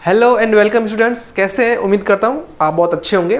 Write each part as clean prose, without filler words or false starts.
Hello and welcome students, कैसे हैं? उम्मीद करता हूँ आप बहुत अच्छे होंगे।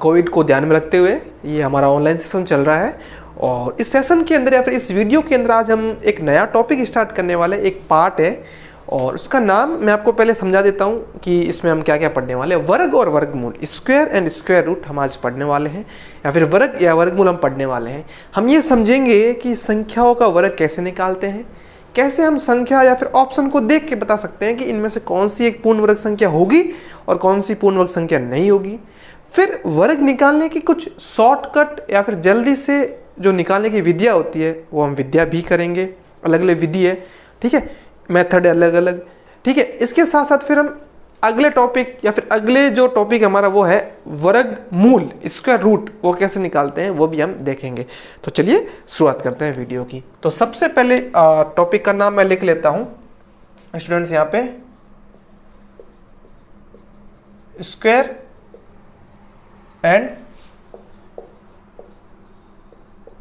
कोविड को ध्यान में रखते हुए ये हमारा ऑनलाइन सेशन चल रहा है और इस सेशन के अंदर या फिर इस वीडियो के अंदर आज हम एक नया टॉपिक स्टार्ट करने वाले, एक पार्ट है और उसका नाम मैं आपको पहले समझा देता हूँ कि इसमें हम क्या क्या पढ़ने वाले हैं। वर्ग और वर्गमूल, स्क्वायर एंड स्क्वायर रूट हम आज पढ़ने वाले हैं, या फिर वर्ग या वर्गमूल हम पढ़ने वाले हैं। हम ये समझेंगे कि संख्याओं का वर्ग कैसे निकालते हैं, कैसे हम संख्या या फिर ऑप्शन को देख के बता सकते हैं कि इनमें से कौन सी एक पूर्ण वर्ग संख्या होगी और कौन सी पूर्ण वर्ग संख्या नहीं होगी। फिर वर्ग निकालने की कुछ शॉर्टकट या फिर जल्दी से जो निकालने की विधियाँ होती है वो हम विद्या भी करेंगे। अलग अलग विधि है, ठीक है, मेथड है अलग अलग, ठीक है। इसके साथ साथ फिर हम अगले टॉपिक या फिर अगले जो टॉपिक हमारा वो है वर्गमूल, स्क्वायर रूट, वो कैसे निकालते हैं वो भी हम देखेंगे। तो चलिए शुरुआत करते हैं वीडियो की। तो सबसे पहले टॉपिक का नाम मैं लिख लेता हूं स्टूडेंट्स यहाँ पे, स्क्वायर एंड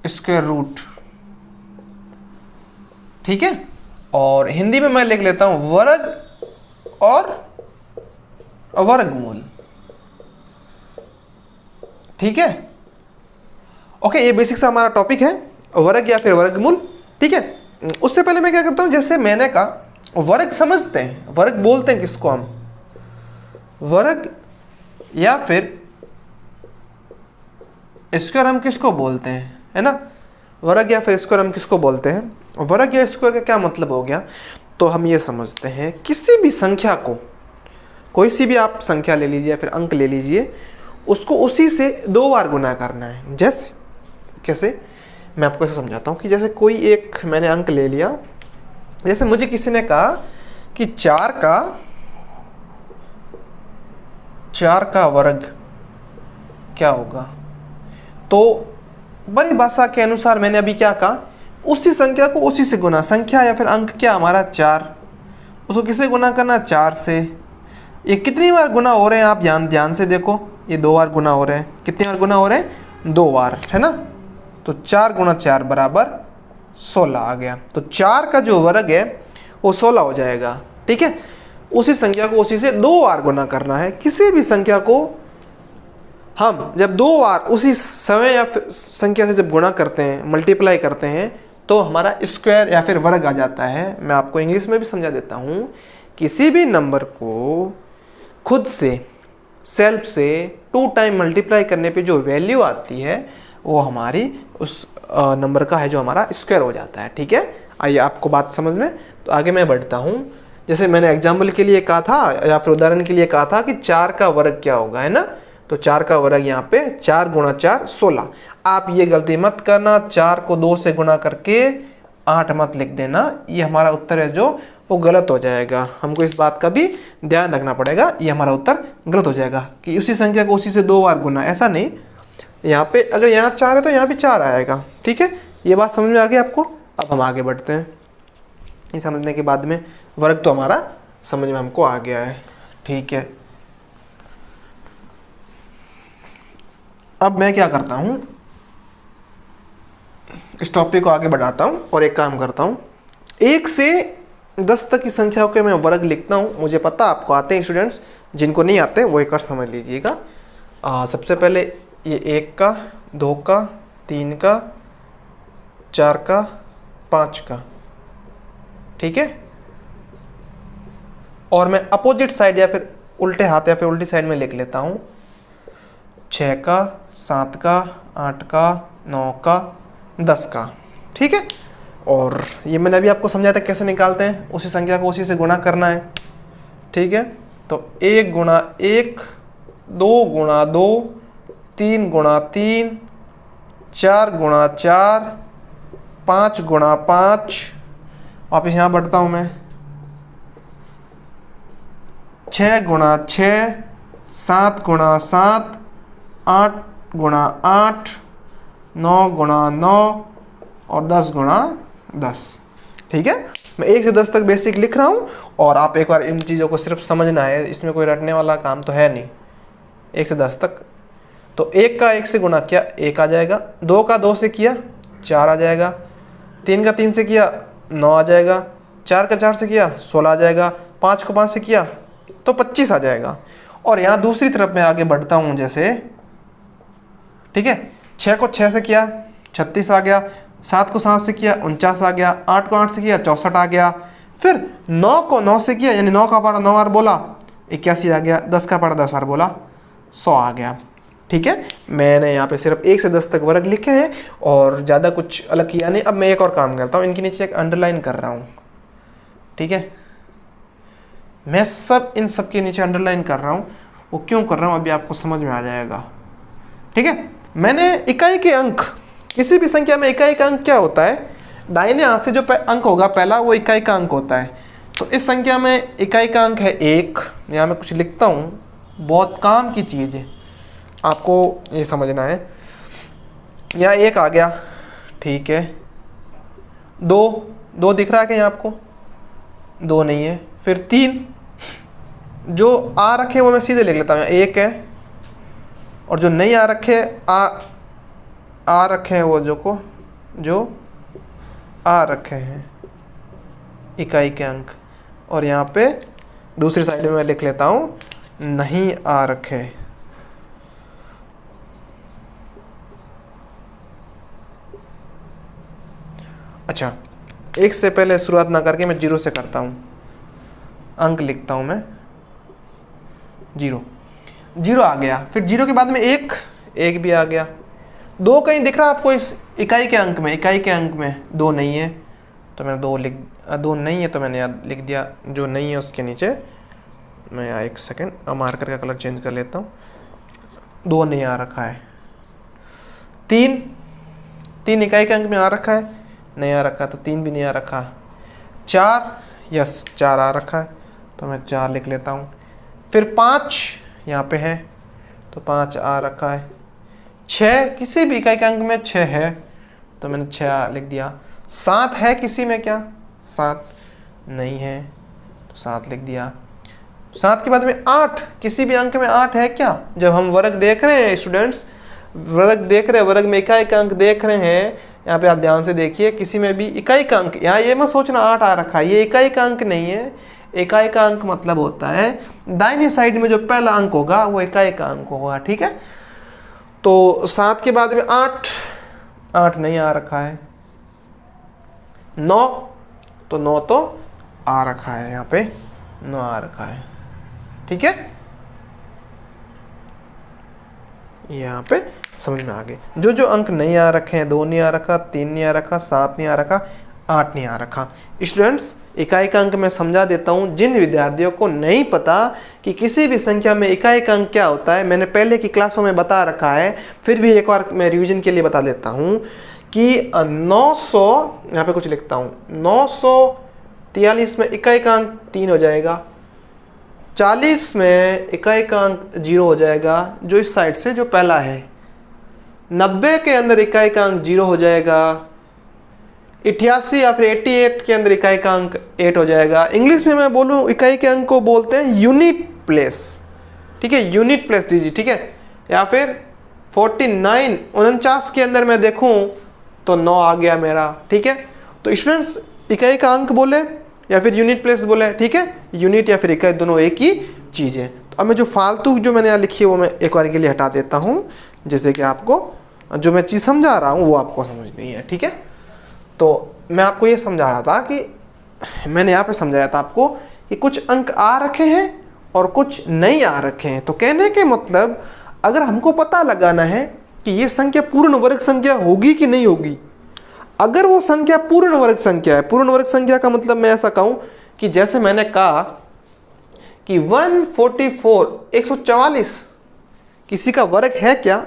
स्क्वायर रूट, ठीक है। और हिंदी में मैं लिख लेता हूं वर्ग और वर्गमूल, ठीक है। ओके, ये बेसिक सा हमारा टॉपिक है, वर्ग या फिर वर्गमूल, ठीक है। उससे पहले मैं क्या करता हूं, जैसे मैंने कहा वर्ग समझते हैं, वर्ग बोलते हैं किसको हम, वर्ग या फिर स्क्वायर हम किसको बोलते हैं, है ना। वर्ग या फिर स्क्वायर हम किसको बोलते हैं, वर्ग या स्क्वायर का क्या मतलब हो गया। तो हम ये समझते हैं किसी भी संख्या को, कोई सी भी आप संख्या ले लीजिए या फिर अंक ले लीजिए, उसको उसी से 2 बार गुना करना है। जैसे कैसे, मैं आपको ऐसे समझाता हूँ कि जैसे कोई एक मैंने अंक ले लिया, जैसे मुझे किसी ने कहा कि 4 का वर्ग क्या होगा, तो बड़ी भाषा के अनुसार मैंने अभी क्या कहा, उसी संख्या को उसी से गुना, संख्या या फिर अंक क्या हमारा 4, उसको किससे गुना करना, 4 से। ये कितनी बार गुना हो रहे हैं आप ध्यान से देखो, ये 2 बार गुना हो रहे हैं। कितनी बार गुना हो रहे हैं, 2 बार, है ना। तो 4 गुना 4 बराबर 16 आ गया। तो 4 का जो वर्ग है वो 16 हो जाएगा, ठीक है। उसी संख्या को उसी से 2 बार गुना करना है। किसी भी संख्या को हम जब 2 बार उसी समय या फिर संख्या से जब गुणा करते हैं, मल्टीप्लाई करते हैं, तो हमारा स्क्वायर या फिर वर्ग आ जाता है। मैं आपको इंग्लिश में भी समझा देता हूँ, किसी भी नंबर को खुद से, सेल्फ से 2 टाइम मल्टीप्लाई करने पे जो वैल्यू आती है वो हमारी उस नंबर का है जो हमारा स्क्वायर हो जाता है, ठीक है। आइए आपको बात समझ में, तो आगे मैं बढ़ता हूँ। जैसे मैंने एग्जाम्पल के लिए कहा था या फिर उदाहरण के लिए कहा था कि 4 का वर्ग क्या होगा, है ना। तो 4 का वर्ग यहाँ पे 4 गुणा 4 16। आप ये गलती मत करना, 4 को 2 से गुणा करके 8 मत लिख देना, ये हमारा उत्तर है जो वो गलत हो जाएगा। हमको इस बात का भी ध्यान रखना पड़ेगा, ये हमारा उत्तर गलत हो जाएगा कि उसी संख्या को उसी से 2 बार गुना, ऐसा नहीं। यहाँ पे अगर यहाँ 4 है तो यहाँ भी 4 आएगा, ठीक है। ये बात समझ में आ गई आपको। अब हम आगे बढ़ते हैं। ये समझने के बाद में वर्ग तो हमारा समझ में हमको आ गया है, ठीक है। अब मैं क्या करता हूँ, इस टॉपिक को आगे बढ़ाता हूँ और एक काम करता हूँ, 1 से 10 तक की संख्याओं के मैं वर्ग लिखता हूँ। मुझे पता आपको आते हैं स्टूडेंट्स, जिनको नहीं आते वो एक बार समझ लीजिएगा। सबसे पहले ये 1 का, 2 का, 3 का, 4 का, 5 का, ठीक है। और मैं अपोजिट साइड या फिर उल्टे हाथ या फिर उल्टी साइड में लिख लेता हूँ 6 का, 7 का, 8 का, 9 का, 10 का, ठीक है। और ये मैंने अभी आपको समझाया था कैसे निकालते हैं, उसी संख्या को उसी से गुणा करना है, ठीक है। तो 1 गुणा 1, 2 गुणा 2, 3 गुणा 3, 4 गुणा 4, 5 गुणा 5, वापिस यहाँ बढ़ता हूँ मैं, 6 गुणा 6, 7 गुणा 7, 8 गुणा 8, 9 गुणा 9 और 10 गुणा 10, ठीक है। मैं 1 से 10 तक बेसिक लिख रहा हूँ और आप एक बार इन चीज़ों को सिर्फ समझना है, इसमें कोई रटने वाला काम तो है नहीं। 1 से 10 तक, तो 1 का 1 से गुणा किया 1 आ जाएगा, 2 का 2 से किया 4 आ जाएगा, 3 का 3 से किया 9 आ जाएगा, 4 का 4 से किया 16 आ जाएगा, 5 को 5 से किया तो 25 आ जाएगा। और यहाँ दूसरी तरफ मैं आगे बढ़ता हूँ जैसे, ठीक है, 6 को 6 से किया 36 आ गया, 7 को 7 से किया 49 आ गया, 8 को 8 से किया 64 आ गया, फिर 9 को 9 से किया यानी 9 का पारा 9 बार बोला 81 आ गया, 10 का पारा 10 बार बोला 100 आ गया। ठीक है, मैंने यहाँ पे सिर्फ 1 से 10 तक वर्ग लिखे हैं और ज़्यादा कुछ अलग किया नहीं। अब मैं एक और काम करता हूँ, इनके नीचे एक अंडरलाइन कर रहा हूँ। ठीक है, मैं इन सब के नीचे अंडरलाइन कर रहा हूँ। वो क्यों कर रहा हूँ अभी आपको समझ में आ जाएगा। ठीक है, मैंने इकाई के अंक, किसी भी संख्या में इकाई का अंक क्या होता है, दाहिने हाथ से जो अंक होगा पहला वो इकाई का अंक होता है। तो इस संख्या में इकाई का अंक है 1। यहाँ मैं कुछ लिखता हूँ, बहुत काम की चीज़ है, आपको ये समझना है। यहाँ 1 आ गया, ठीक है। 2 दिख रहा है क्या यहाँ आपको? 2 नहीं है। फिर 3, जो आ रखे वो मैं सीधे लिख लेता हूँ, 1 है। और जो नहीं आ रखे, आ रखे हैं वो जो आ रखे हैं इकाई के अंक। और यहाँ पे दूसरी साइड में मैं लिख लेता हूँ नहीं आ रखे। अच्छा, 1 से पहले शुरुआत ना करके मैं 0 से करता हूँ। अंक लिखता हूँ मैं 0 आ गया। फिर 0 के बाद में 1 भी आ गया। 2 कहीं दिख रहा है आपको इस इकाई के अंक में? इकाई के अंक में 2 नहीं है, तो मैंने 2 नहीं है तो मैंने याद लिख दिया। जो नहीं है उसके नीचे मैं 1 सेकेंड मार्कर का कलर चेंज कर लेता हूँ। 2 नहीं आ रखा है। 3 इकाई के अंक में आ रखा है? नहीं आ रखा, तो 3 भी नहीं आ रखा। 4, यस 4 आ रखा है, तो मैं 4 लिख लेता हूँ। फिर 5 यहाँ पे है, तो 5 आ रखा है। 6 किसी भी इकाई के अंक में 6 है, तो मैंने 6 लिख दिया। 7 है किसी में क्या? 7 नहीं है, तो 7 लिख दिया। 7 के बाद में 8, किसी भी अंक में 8 है क्या? जब हम वर्ग देख रहे हैं स्टूडेंट्स, वर्ग देख रहे हैं, वर्ग में इकाई का अंक देख रहे हैं, यहाँ पे आप ध्यान से देखिए, किसी में भी इकाई का अंक, यहाँ ये मत सोचना 8 आ रखा है, ये इकाई का अंक नहीं है। इकाई का अंक मतलब होता है दाहिनी साइड में जो पहला अंक होगा वो इकाई का अंक होगा। ठीक है, तो 7 के बाद में 8 नहीं आ रखा है। 9 तो आ रखा है, यहाँ पे 9 आ रखा है। ठीक है, यहाँ पे समझ में आ गए। जो अंक नहीं आ रखे हैं, 2 नहीं आ रखा, 3 नहीं आ रखा, 7 नहीं आ रखा, 8 नहीं आ रखा। स्टूडेंट्स, इकाई का अंक मैं समझा देता हूँ जिन विद्यार्थियों को नहीं पता कि किसी भी संख्या में इकाई का अंक क्या होता है। मैंने पहले की क्लासों में बता रखा है, फिर भी एक बार मैं रिवीजन के लिए बता देता हूँ कि 900, यहाँ पे कुछ लिखता हूँ, 943 में इकाई का अंक 3 हो जाएगा। 40 में इकाई का अंक 0 हो जाएगा, जो इस साइड से जो पहला है। 90 के अंदर इकाई का अंक 0 हो जाएगा। 88 या फिर 88 के अंदर इकाई का अंक 8 हो जाएगा। इंग्लिश में मैं बोलूँ इकाई के अंक को बोलते हैं यूनिट प्लेस। ठीक है, यूनिट प्लेस दीजिए। ठीक है, या फिर 49 के अंदर मैं देखूँ तो 9 आ गया मेरा। ठीक है, तो स्टूडेंट्स इकाई का अंक बोले या फिर यूनिट प्लेस बोले, ठीक है, यूनिट या फिर इकाई दोनों एक ही चीज़ है। तो अब मैं जो फालतू जो मैंने यहाँ लिखी है वो मैं एक बार के लिए हटा देता हूँ, जैसे कि आपको जो मैं चीज़ समझा रहा हूँ वो आपको समझनी है। ठीक है, तो मैं आपको ये समझा रहा था कि मैंने यहाँ पे समझाया था आपको कि कुछ अंक आ रखे हैं और कुछ नहीं आ रखे हैं। तो कहने के मतलब अगर हमको पता लगाना है कि ये संख्या पूर्ण वर्ग संख्या होगी कि नहीं होगी, अगर वो संख्या पूर्ण वर्ग संख्या है, पूर्ण वर्ग संख्या का मतलब मैं ऐसा कहूँ कि जैसे मैंने कहा कि 144 किसी का वर्ग है क्या?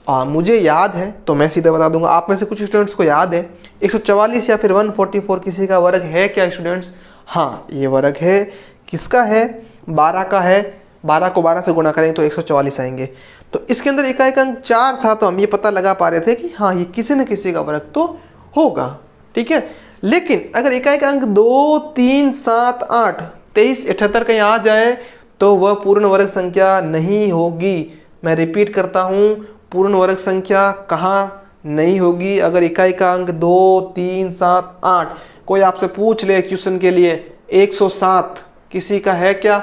मुझे याद है तो मैं सीधे बता दूंगा। आप में से कुछ स्टूडेंट्स को याद है 144 या फिर 144 किसी का वर्ग है क्या स्टूडेंट्स? हाँ, ये वर्ग है। किसका है? 12 का है। 12 को 12 से गुणा करेंगे तो 144 आएंगे। तो इसके अंदर इकाई का अंक 4 था, तो हम ये पता लगा पा रहे थे कि हाँ ये किसी न किसी का वर्ग तो होगा। ठीक है, लेकिन अगर इकाई का अंक 2, 3, 7, 8, 23, 78 कहीं आ जाए तो वह पूर्ण वर्ग संख्या नहीं होगी। मैं रिपीट करता हूँ, पूर्ण वर्ग संख्या कहाँ नहीं होगी? अगर इकाई का अंक 2, 3, 7, 8, कोई आपसे पूछ ले क्वेश्चन के लिए 107 किसी का है क्या?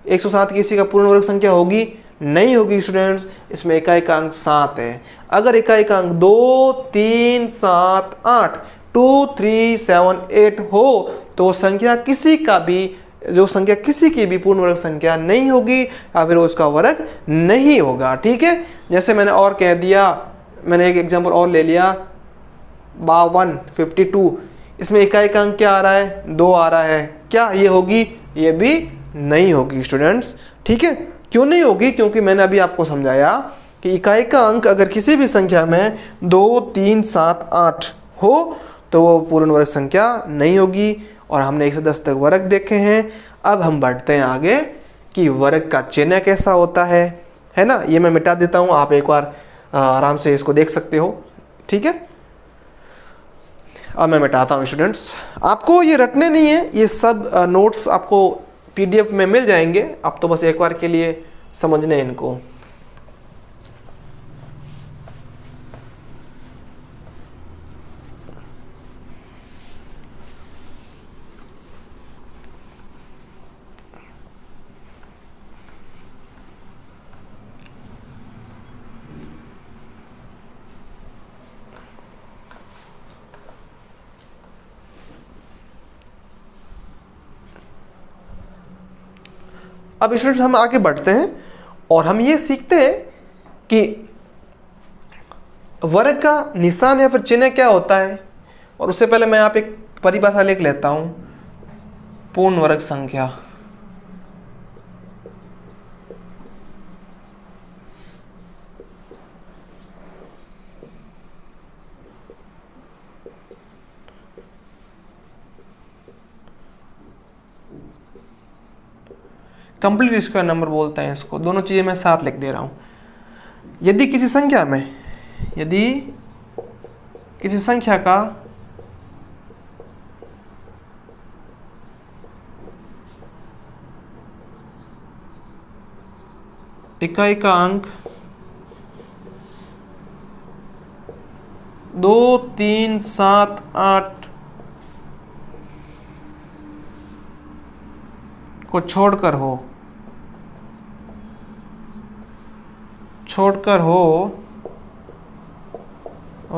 107 किसी का पूर्ण वर्ग संख्या होगी? नहीं होगी स्टूडेंट्स, इसमें इकाई का अंक 7 है। अगर इकाई का अंक 2, 3, 7, 8, 2, 3, 7, 8 हो तो संख्या किसी का भी, जो संख्या किसी की भी पूर्ण वर्ग संख्या नहीं होगी या फिर उसका वर्ग नहीं होगा। ठीक है, जैसे मैंने और कह दिया, मैंने एक एग्जांपल और ले लिया, 52, 52, इसमें इकाई का अंक क्या आ रहा है? 2 आ रहा है। क्या ये होगी? ये भी नहीं होगी स्टूडेंट्स। ठीक है, क्यों नहीं होगी? क्योंकि मैंने अभी आपको समझाया कि इकाई का अंक अगर किसी भी संख्या में 2, 3, 7, 8 हो तो वो पूर्ण वर्ग संख्या नहीं होगी। और हमने 1 से 10 तक वर्ग देखे हैं। अब हम बढ़ते हैं आगे कि वर्ग का चिन्ह कैसा होता है ना। ये मैं मिटा देता हूँ, आप एक बार आराम से इसको देख सकते हो। ठीक है, अब मैं मिटाता हूँ स्टूडेंट्स। आपको ये रटने नहीं है, ये सब नोट्स आपको PDF में मिल जाएंगे, आप तो बस एक बार के लिए समझने इनको। अब स्टूडेंट्स हम आगे बढ़ते हैं और हम ये सीखते हैं कि वर्ग का निशान या फिर चिन्ह क्या होता है। और उससे पहले मैं यहाँ पे एक परिभाषा लिख लेता हूँ, पूर्ण वर्ग संख्या। कंप्लीट स्क्वायर नंबर बोलते हैं इसको। दोनों चीज़ें मैं साथ लिख दे रहा हूँ। यदि किसी संख्या का इकाई का अंक 2, 3, 7, 8 को छोड़कर हो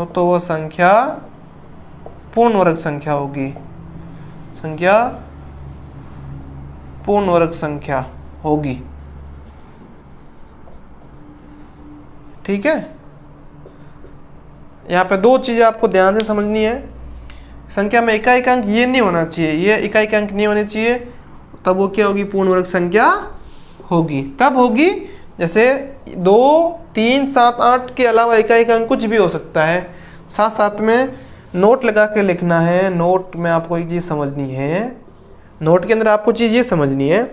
तो वह संख्या पूर्ण वर्ग संख्या होगी। संख्या पूर्ण वर्ग संख्या होगी। ठीक है, यहाँ पे दो चीजें आपको ध्यान से समझनी है। संख्या में इकाई का अंक ये नहीं होना चाहिए, ये इकाई का अंक नहीं होने चाहिए, तब वो क्या होगी? पूर्ण वर्ग संख्या होगी। कब होगी? जैसे 2, 3, 7, 8 के अलावा इकाई का अंक कुछ भी हो सकता है। साथ साथ में नोट लगा के लिखना है। नोट में आपको एक चीज़ समझनी है, नोट के अंदर आपको चीज़ ये समझनी है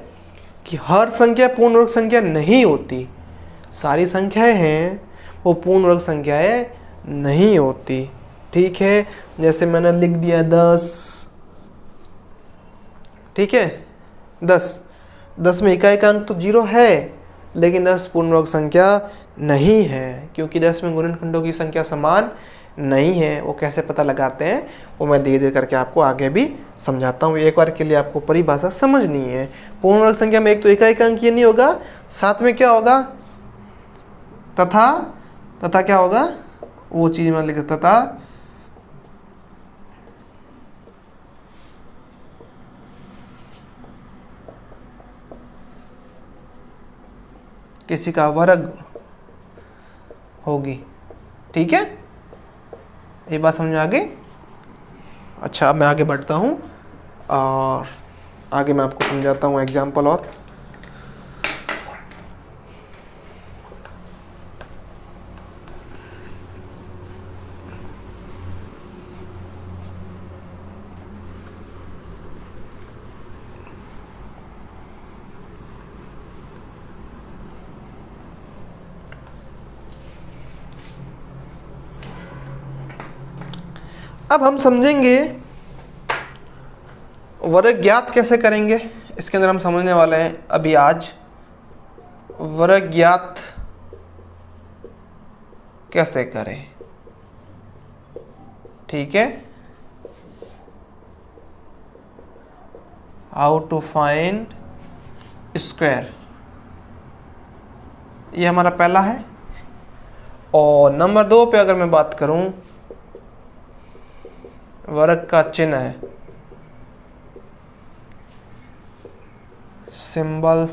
कि हर संख्या पूर्ण वर्ग संख्या नहीं होती। सारी संख्याएं हैं वो पूर्ण वर्ग संख्याएं नहीं होती। ठीक है, जैसे मैंने लिख दिया 10। ठीक है, 10 में इकाई का अंक तो 0 है, लेकिन 10 पूर्ण वर्ग संख्या नहीं है, क्योंकि 10 में गुणनखंडों की संख्या समान नहीं है। वो कैसे पता लगाते हैं वो मैं धीरे धीरे करके आपको आगे भी समझाता हूँ। एक बार के लिए आपको परिभाषा समझनी है। पूर्ण वर्ग संख्या में एक तो इकाई का अंक ये नहीं होगा, साथ में क्या होगा? तथा क्या होगा? वो चीज मैं लिख तथा किसी का वर्ग होगी। ठीक है, ये बात समझ में आ गई? अच्छा, अब मैं आगे बढ़ता हूँ और आगे मैं आपको समझाता हूँ एग्जाम्पल। और अब हम समझेंगे वर्ग ज्ञात कैसे करेंगे। इसके अंदर हम समझने वाले हैं अभी आज वर्ग ज्ञात कैसे करें। ठीक है, हाउ टू फाइंड स्क्वायर, ये हमारा पहला है। और नंबर 2 पे अगर मैं बात करूं, वर्ग का चिन्ह है, सिंबल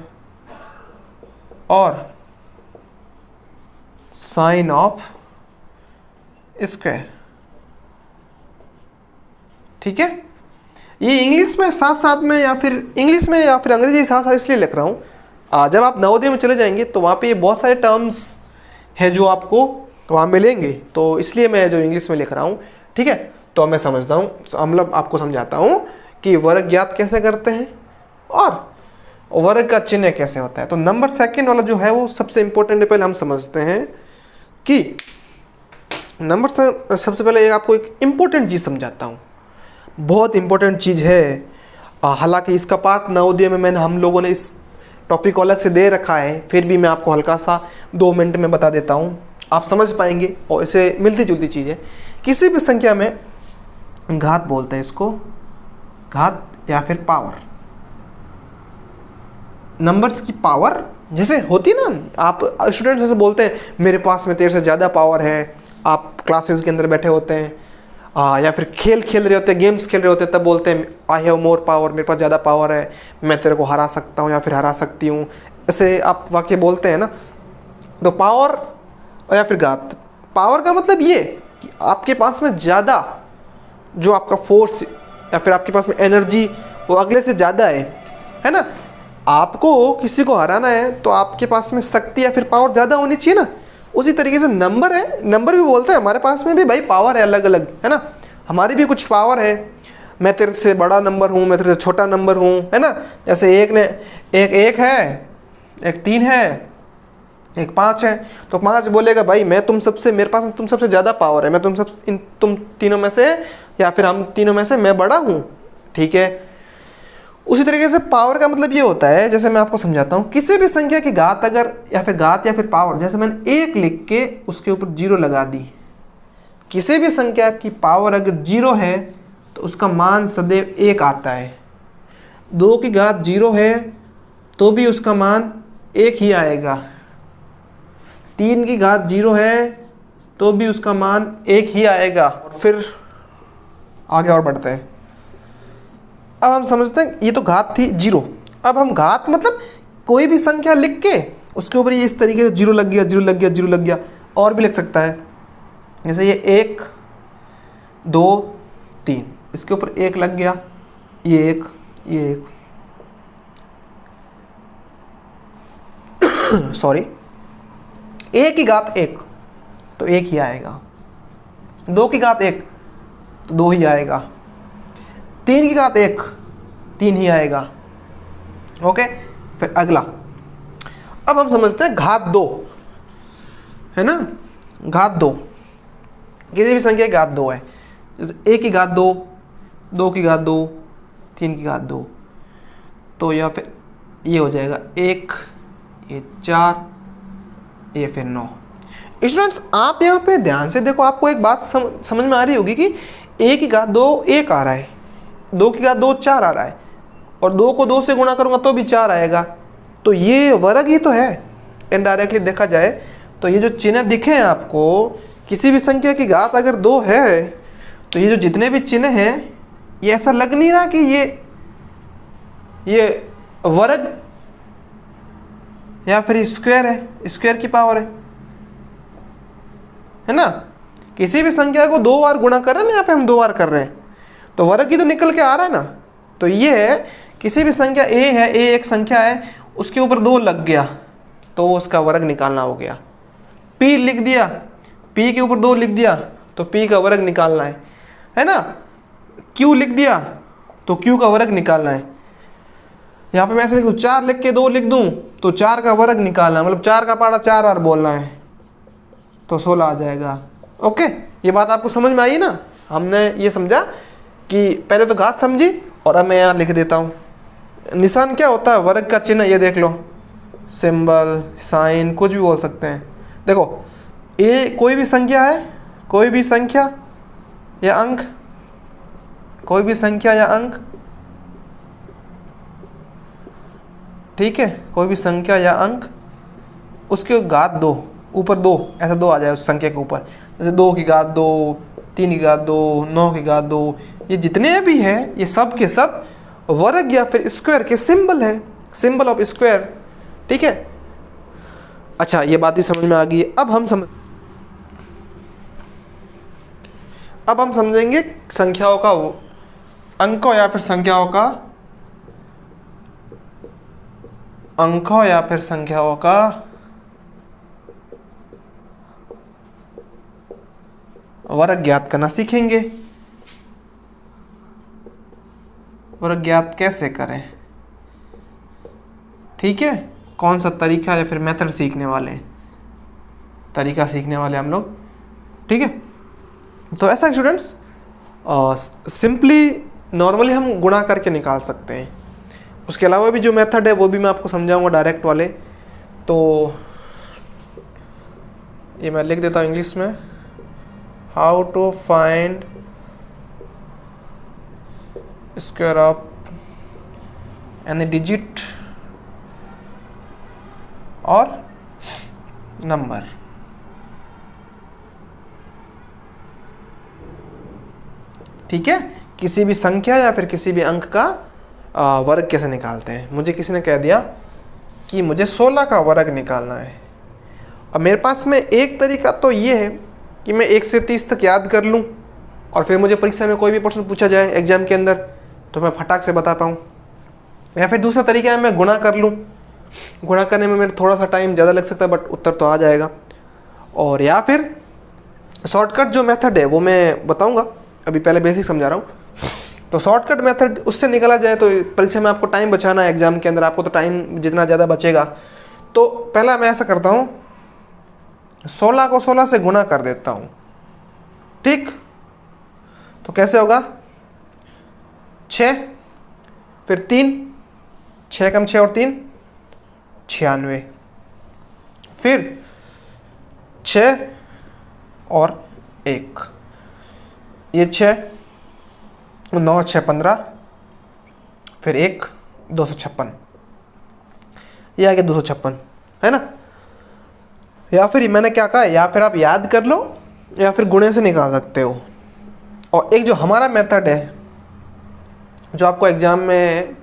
और साइन ऑफ स्क्वायर। ठीक है, ये इंग्लिश में साथ साथ में या फिर इंग्लिश में या फिर अंग्रेजी साथ साथ इसलिए लिख रहा हूँ, जब आप नवोदय में चले जाएंगे तो वहाँ पे ये बहुत सारे टर्म्स है जो आपको वहाँ मिलेंगे, तो इसलिए मैं जो इंग्लिश में लिख रहा हूँ। ठीक है, तो मैं समझता हूँ, मतलब आपको समझाता हूँ कि वर्ग ज्ञात कैसे करते हैं और वर्ग का चिन्ह कैसे होता है। तो नंबर 2 वाला जो है वो सबसे इम्पोर्टेंट है। पहले हम समझते हैं कि सबसे पहले आपको एक इम्पोर्टेंट चीज़ समझाता हूँ, बहुत इम्पोर्टेंट चीज़ है। हालांकि इसका पार्ट नवोदय में हम लोगों ने इस टॉपिक को अलग से दे रखा है, फिर भी मैं आपको हल्का सा 2 मिनट में बता देता हूँ, आप समझ पाएंगे। और इसे मिलती जुलती चीज़ है, किसी भी संख्या में घात बोलते हैं इसको, घात या फिर पावर। नंबर्स की पावर जैसे होती ना, आप स्टूडेंट्स जैसे बोलते हैं मेरे पास में तेरे से ज़्यादा पावर है, आप क्लासेस के अंदर बैठे होते हैं या फिर खेल खेल रहे होते हैं, गेम्स खेल रहे होते हैं, तब बोलते हैं आई हैव मोर पावर, मेरे पास ज़्यादा पावर है, मैं तेरे को हरा सकता हूँ या फिर हरा सकती हूँ, ऐसे आप वाक्य बोलते हैं ना। तो पावर या फिर घात, पावर का मतलब ये कि आपके पास में ज़्यादा जो आपका फोर्स या फिर आपके पास में एनर्जी वो अगले से ज़्यादा है ना। आपको किसी को हराना है तो आपके पास में शक्ति या फिर पावर ज़्यादा होनी चाहिए ना। उसी तरीके से नंबर है, नंबर भी बोलते हैं हमारे पास में भी भाई पावर है अलग अलग, है ना, हमारी भी कुछ पावर है। मैं तेरे से बड़ा नंबर हूँ, मैं तेरे से छोटा नंबर हूँ, है ना। जैसे एक है, एक 3 है, एक 5 है, तो 5 बोलेगा भाई मैं मेरे पास में तुम सबसे ज़्यादा पावर है, मैं तुम तीनों में से या फिर हम तीनों में से मैं बड़ा हूँ। ठीक है, उसी तरीके से पावर का मतलब ये होता है, जैसे मैं आपको समझाता हूँ, किसी भी संख्या की घात अगर या फिर पावर, जैसे मैंने 1 लिख के उसके ऊपर 0 लगा दी, किसी भी संख्या की पावर अगर 0 है तो उसका मान सदैव 1 आता है। 2 की घात 0 है तो भी उसका मान 1 ही आएगा। 3 की घात 0 है तो भी उसका मान 1 ही आएगा। फिर आगे और बढ़ते हैं। अब हम समझते हैं ये तो घात थी 0, अब हम घात मतलब कोई भी संख्या लिख के उसके ऊपर ये इस तरीके से 0 लग गया, 0 लग गया, 0 लग गया, और भी लिख सकता है। जैसे ये 1 2 3, इसके ऊपर 1 लग गया, ये 1 सॉरी, 1 की घात 1 तो 1 ही आएगा, 2 की घात 1 तो 2 ही आएगा, 3 की घात 1 3 ही आएगा। ओके, फिर अगला, अब हम समझते हैं घात 2, है ना। घात 2, किसी भी संख्या की घात 2 है, जैसे 1 की घात 2, 2 की घात 2, 3 की घात 2, तो या फिर ये हो जाएगा 1, ये 4, ये फिर 9। स्टूडेंट्स आप यहाँ पे ध्यान से देखो, आपको एक बात समझ में आ रही होगी कि 1 की घात 2 1 आ रहा है, 2 की घात 2 4 आ रहा है, और 2 को 2 से गुणा करूंगा तो भी 4 आएगा। तो ये वर्ग ही तो है। इनडायरेक्टली देखा जाए तो ये जो चिन्ह दिखे हैं आपको, किसी भी संख्या की घात अगर 2 है तो ये जो जितने भी चिन्ह हैं ये ऐसा लग नहीं रहा कि ये वर्ग या फिर स्क्वायर है, स्क्वायर की पावर है ना। किसी भी संख्या को 2 बार गुणा कर रहे हैं ना, यहाँ पे हम 2 बार कर रहे हैं तो वर्ग ही तो निकल के आ रहा है ना। तो ये है, किसी भी संख्या a है, a एक संख्या है, उसके ऊपर 2 लग गया तो उसका वर्ग निकालना हो गया। p लिख दिया, p के ऊपर 2 लिख दिया तो p का वर्ग निकालना है ना। q लिख दिया तो q का वर्ग निकालना है। यहाँ पे मैं ऐसे लिख दूँ, 4 लिख के 2 लिख दूँ तो 4 का वर्ग निकालना है, मतलब 4 का पारा 4 बार बोलना है तो 16 आ जाएगा। ओके, ये बात आपको समझ में आई ना। हमने ये समझा कि पहले तो घात समझी, और अब मैं यहाँ लिख देता हूँ निशान क्या होता है, वर्ग का चिन्ह, ये देख लो, सिंबल, साइन, कुछ भी बोल सकते हैं। देखो ये कोई भी संख्या है, कोई भी संख्या या अंक, कोई भी संख्या या अंक, ठीक है, कोई भी संख्या या अंक, उसके घात 2, ऊपर 2, ऐसा 2 आ जाए उस संख्या के ऊपर, जैसे 2 की घात 2, 3 की घात 2, 9 की घात 2, ये जितने भी हैं ये सब के सब वर्ग या फिर स्क्वायर के सिंबल है, सिंबल ऑफ स्क्वायर। ठीक है, अच्छा ये बात भी समझ में आ गई। अब हम समझेंगे संख्याओं का अंकों या फिर संख्याओं का वर्ग ज्ञात करना सीखेंगे। वर्ग ज्ञात कैसे करें, ठीक है, कौन सा तरीका या फिर मेथड सीखने वाले हम लोग। ठीक है, तो ऐसा स्टूडेंट्स सिंपली नॉर्मली हम गुणा करके निकाल सकते हैं। उसके अलावा भी जो मेथड है वो भी मैं आपको समझाऊंगा डायरेक्ट वाले। तो ये मैं लिख देता हूँ इंग्लिश में, how to find square of any digit और नंबर। ठीक है, किसी भी संख्या या फिर किसी भी अंक का वर्ग कैसे निकालते हैं। मुझे किसी ने कह दिया कि मुझे 16 का वर्ग निकालना है। अब मेरे पास में एक तरीका तो ये है कि मैं 1 से 30 तक याद कर लूँ और फिर मुझे परीक्षा में कोई भी प्रश्न पूछा जाए एग्जाम के अंदर तो मैं फटाक से बता पाऊँ। या फिर दूसरा तरीका है मैं गुणा कर लूँ, गुणा करने में मेरा थोड़ा सा टाइम ज़्यादा लग सकता है बट उत्तर तो आ जाएगा। और या फिर शॉर्टकट जो मेथड है वो मैं बताऊँगा, अभी पहले बेसिक समझा रहा हूँ। तो शॉर्टकट मेथड उससे निकला जाए तो परीक्षा में आपको टाइम बचाना है, एग्जाम के अंदर आपको तो टाइम जितना ज़्यादा बचेगा। तो पहला मैं ऐसा करता हूँ, 16 को 16 से गुणा कर देता हूँ। ठीक, तो कैसे होगा, 6, फिर 3, 6 कम 6 और 3 96, फिर 6 और 1, ये 6, 9 6 15, फिर 1 256, ये आ गया 256, है ना। या फिर मैंने क्या कहा, या फिर आप याद कर लो या फिर गुणे से निकाल सकते हो। और एक जो हमारा मेथड है जो आपको एग्जाम में,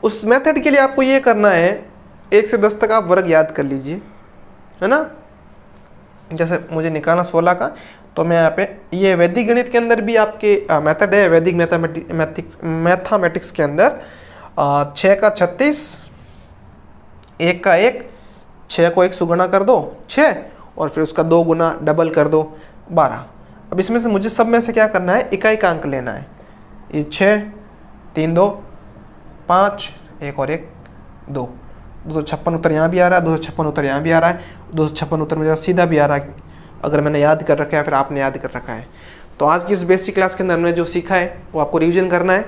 उस मेथड के लिए आपको ये करना है 1 से 10 तक आप वर्ग याद कर लीजिए, है ना। जैसे मुझे निकालना 16 का, तो मैं यहाँ पे ये वैदिक गणित के अंदर भी आपके मेथड है, वैदिक मैथमेटिक्स के अंदर 6 का 36, 1 का 1, 6 को 1 से गुणा कर दो 6 और फिर उसका 2 गुना डबल कर दो 12। अब इसमें से मुझे सब में से क्या करना है, इकाई का अंक लेना है। ये 6 3 2 5, 1 और 1 2, 256 उत्तर यहाँ भी आ रहा है, 256 उत्तर यहाँ भी आ रहा है, 256 उत्तर मेरा सीधा भी आ रहा है अगर मैंने याद कर रखा है फिर आपने याद कर रखा है। तो आज की इस बेसिक क्लास के अंदर हमने जो सीखा है वो आपको रिवीजन करना है।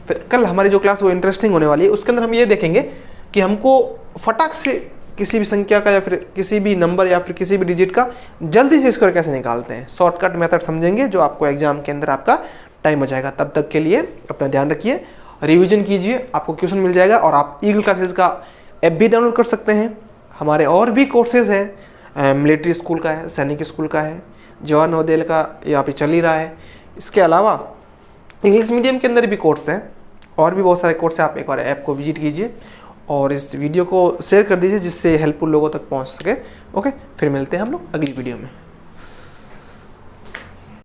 फिर कल हमारी जो क्लास वो इंटरेस्टिंग होने वाली है, उसके अंदर हम ये देखेंगे कि हमको फटाक से किसी भी संख्या का या फिर किसी भी नंबर या फिर किसी भी डिजिट का जल्दी से स्कोर कैसे निकालते हैं। शॉर्टकट मेथड समझेंगे जो आपको एग्जाम के अंदर आपका टाइम बचाएगा। तब तक के लिए अपना ध्यान रखिए, रिवीजन कीजिए, आपको क्वेश्चन मिल जाएगा। और आप ईगल क्लासेस का ऐप भी डाउनलोड कर सकते हैं। हमारे और भी कोर्सेज हैं, मिलिट्री स्कूल का है, सैनिक स्कूल का है, जवाहर नवोदय का यहाँ पे चल ही रहा है। इसके अलावा इंग्लिश मीडियम के अंदर भी कोर्स हैं और भी बहुत सारे कोर्स हैं। आप एक बार ऐप को विजिट कीजिए और इस वीडियो को शेयर कर दीजिए जिससे हेल्पफुल लोगों तक पहुँच सके। ओके, फिर मिलते हैं हम लोग अगली वीडियो में।